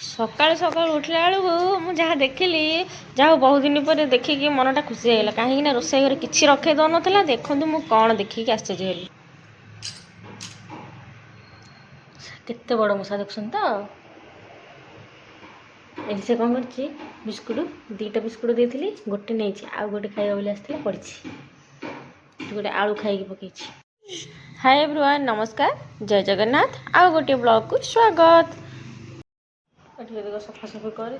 सकाल सकाल उठला बेलू मुझे देखिली जहाँ बहुत दिन पर देखिकी मनटा खुशी होगा कहीं रोषे घर किसी रखे दौन ना देखूँ मु कौन देखिक आश्चर्य हेली केते बड़ मूषा देखुन तो ये से कौन कर बिस्कुट दीटा बिस्कुट देती गोटे नहीं आउ गोटे खाइबा बोली आसला पड़ी गोटे आलू खाई पकई। हाय एवरीवन नमस्कार जय जगन्नाथ आउ गोटे ब्लॉग को स्वागत। देख सफासफी कर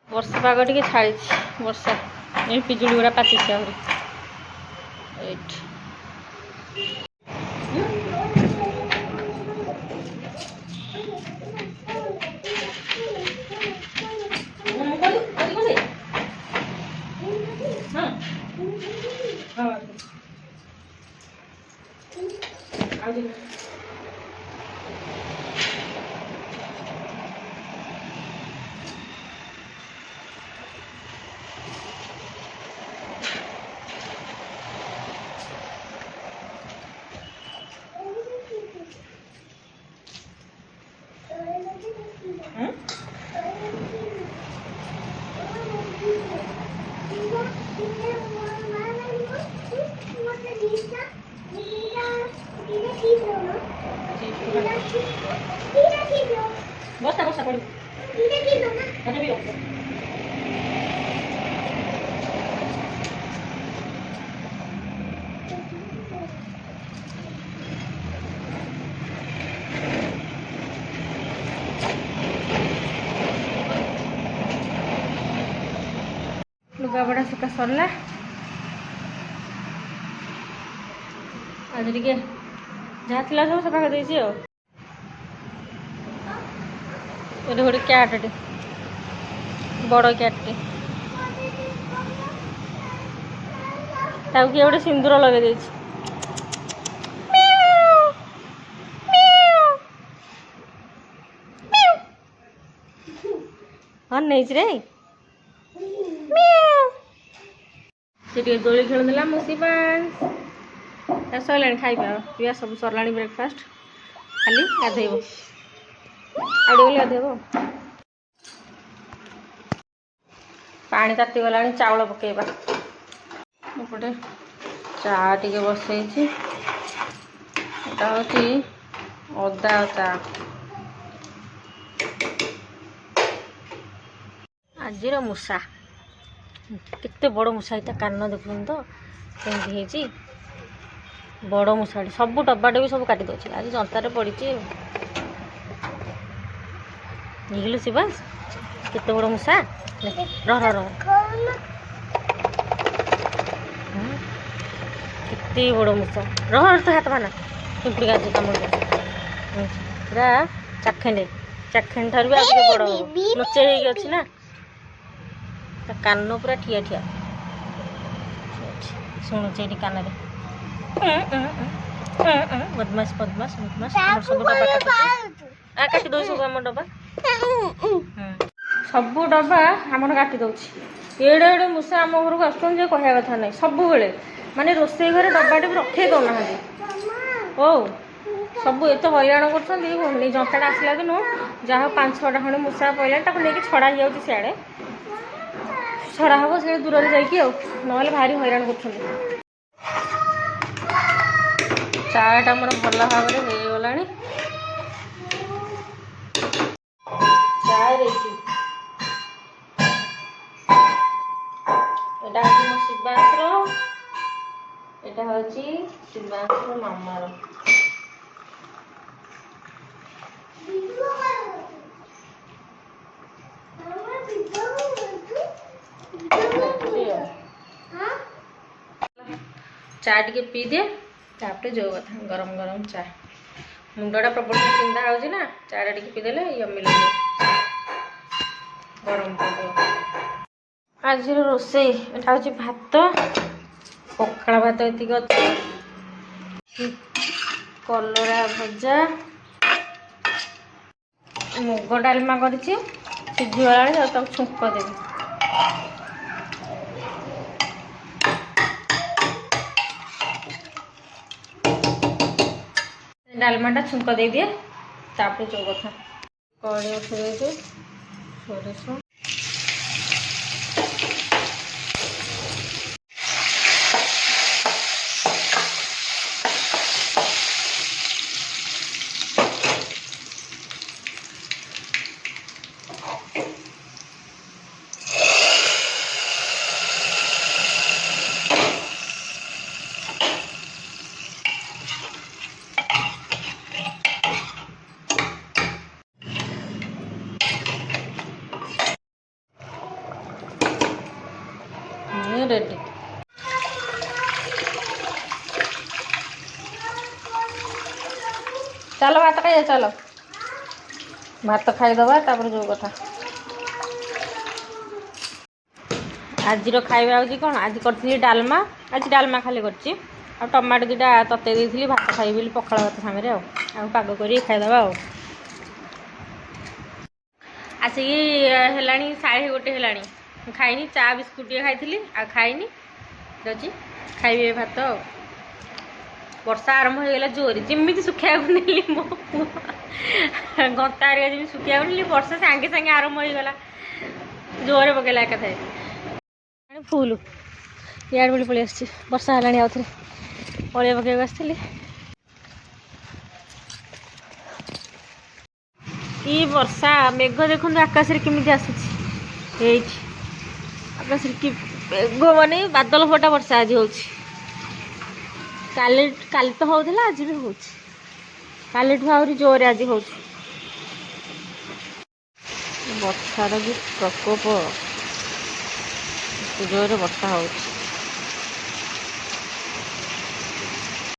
वर्षा पाग टे छाड़ी वर्षा ये पिजुड़ी गुड़ा पाची बस्ता बस्ता पड़ी लुगापड़ा सुखा सरला आज टे जहाँ थी सब सफा कर गोटे क्याटे बड़ क्याटे किए गोटे सिंदूर लगे हाँ नहीं रे से दोली खेलुला मुसीबान सरला खाଇବା पिया सब सरला ब्रेकफास्ट खाली गाधेब आड़ गले गाधेब पानी ताती गला चाउल पकेबा एपटे चा टे बसई हूँ अदा चा आज मूषा केते बड़ मूषा ये कान देखुन तो कमी बड़ मूषाटी सब डब्बाटे भी सब काटी दे आज जंतार पड़ी निकलु शिवास केते बड़ मूषा रह केते बड़ मूषा रह तो हाथ बाना पिंपुड़ी गाज कम पूरा चाखेंडे ठार भी आगे बड़ नचे अच्छी ना कान पूरा ठिया ठिया शुणुचे कान बदमाश बदमाश बदमाश सब डब्बा काटी दो सब आम डब्बा सब डब्बा आम काटी दे एड़े एड़े मूषा आम घर को आसुन कहया कथा ना सब बेले माने रोसे घर डब्बाटे भी रखे दौना ओ सब एत हैरान कर जंताटा आसला दिन जहाँ 5-6टा खंडे मूषा पड़े नहीं छड़ा हो सियाड़े छड़ा हम से दूर जाकि ना भारी हैरान कर चाटा मोर भल भाव में हो गला यहाँ हूँ शिवांश यहाँ हूँ शिवांश मामार चा टे पी दे तापर जो कथा गरम गरम चा मुंडा प्रबल चिंता हो चाटा टे पीदेले यमी लगे गरम आज रोसे यहाँ हूँ भात पखाड़ भात ये अच्छी कलरा भजा मुग डालमा कर सीझीगला छुंक देवी डालमाटा छुंक दे दिए तापर जो कथा କଡ଼େଇ ବସେଇଦେଇଛି, ସୋରିଷ ରେଡ଼ି। ଚାଲ ଭାତ ଖାଇବା, ଚାଲ ଭାତ ଖାଇଦେବା, ତାପରେ ଯେଉଁ କଥା। ଆଜିର ଖାଇବା ହେଉଛି କ'ଣ? ଆଜି କରିଥିଲି ଡାଲମା, ଆଜି ଡାଲମା ଖାଲି କରିଛି, ଆଉ ଟମାଟୋ ଦୁଇଟା ତତେଇ ଦେଇଥିଲି ଭାତ ଖାଇବି ବୋଲି ପଖାଳ ଭାତ ସାଙ୍ଗରେ। ଆଉ ପାଗ କରି ଖାଇଦେବା। ଆଉ ଆସିକି ହେଲାଣି 1:30 ହେଲାଣି, ଖାଇନି, ଚା ବିସ୍କୁଟ୍ ଟିକେ ଖାଇଥିଲି, ଆଉ ଖାଇନି। ଯାଉଛି ଖାଇବି ଭାତ। ଆଉ ବର୍ଷା ଆରମ୍ଭ ହେଇଗଲା ଜୋରେ, ଯେମିତି ଶୁଖେଇବାକୁ ନେଲି ମୋ ପୁଅ ଗନ୍ତା ହାରିକା ଯେମିତି ଶୁଖେଇବାକୁ ନେଲି, ବର୍ଷା ସାଙ୍ଗେ ସାଙ୍ଗେ ଆରମ୍ଭ ହେଇଗଲା, ଜୋରେ ପକେଇଲା ଏକାଥରେ ଫୁଲ। ଇଆଡ଼େ ବୋଲି ପଳେଇ ଆସିଛି, ବର୍ଷା ହେଲାଣି। ଆଉଥରେ ଅଳିଆ ପକେଇବାକୁ ଆସିଥିଲି। କି ବର୍ଷା, ମେଘ ଦେଖନ୍ତୁ ଆକାଶରେ କେମିତି ଆସୁଛି। ଏଇଠି ଆକାଶରେ କି ମେଘ, ମାନେ ବାଦଲ ଫଟା ବର୍ଷା ଆଜି ହେଉଛି। କାଲି ତ ହେଉଥିଲା, ଆଜି ବି ହେଉଛି। କାଲିଠୁ ଆହୁରି ଜୋରରେ ଆଜି ହେଉଛି। ବର୍ଷାର ବି ପ୍ରକୋପ, ଜୋରରେ ବର୍ଷା ହେଉଛି।